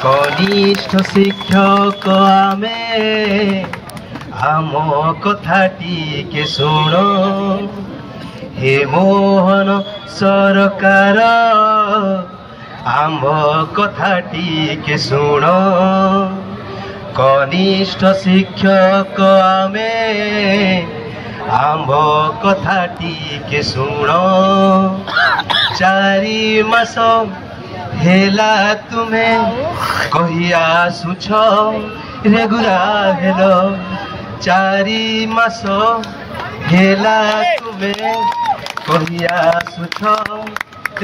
कनिष्ठ शिक्षक आमे आम कथा टिके शुण हे मोहन सरकार आम कथा टिके शुण कनिष्ठ शिक्षक आमे आम कथा टिके शुण 4 मास हेला तुमे कही आसुछ रेगुलार हेलो 4 मास हेला तुमे कही आसुछ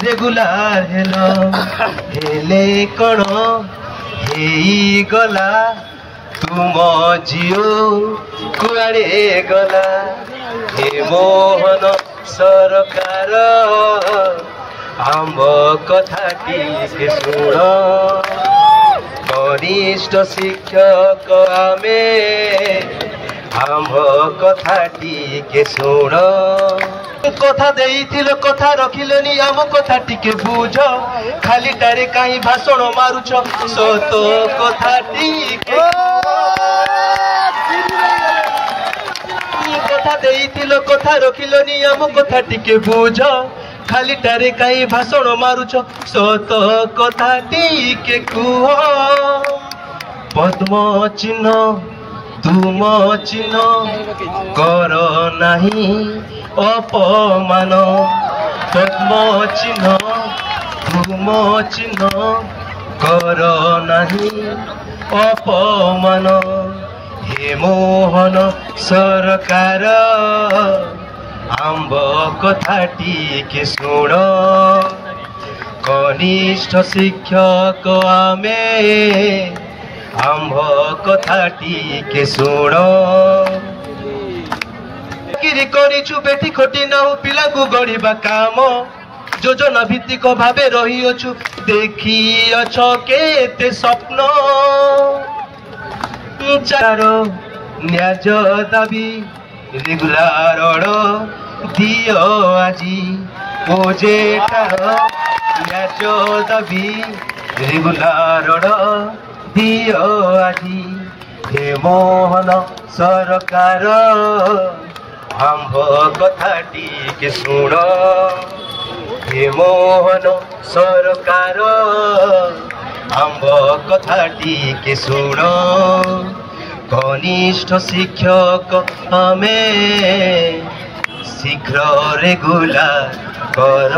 रेगुलार हेलो हेले कण हेई गला तुम जियो कुआड़े गला हे मोहन सरकार आम्ब कथा टिके शुण कनिष्ठ शिक्षक आमे आम्ब कथा टिके शुण कथा देइथिल कथा रखिलनि आम कथा टिके बुझ खाली टारे काई भाषण मारुछ सत कथा टिके कथा देइथिल कथा रखिलनि आम कथा टिके बुझ खाली टारे काई भाषण मारुछ सत कथा टिके कुह पद्म चिन्ह तुम चिन्ह कर नाही अपमान पद्म चिन्ह तुम चिन्ह कर नाही अपमान हे मोहन सरकार आम्ब कथा टिके शुण कनिष्ठ शिक्षक आमे आम्ब कथा टिके शुण चाकरी करिछु बेठी खोटी नाहु पिला को गढ़िबा काम योजना भित्तिक भावे रही अछु देखी अछ केते स्वप्न चारो न्याज दाबी रेगुलार दियो आजी ओजेटार न्याज दाबी रेगुलार दियो आजी हे मोहन सरकार आम्ब कथा टिके शुण हे मोहन सरकार आम्ब कथा टिके शुण कनिष्ठ शिक्षक आमे शीघ्र रेगुलार कर।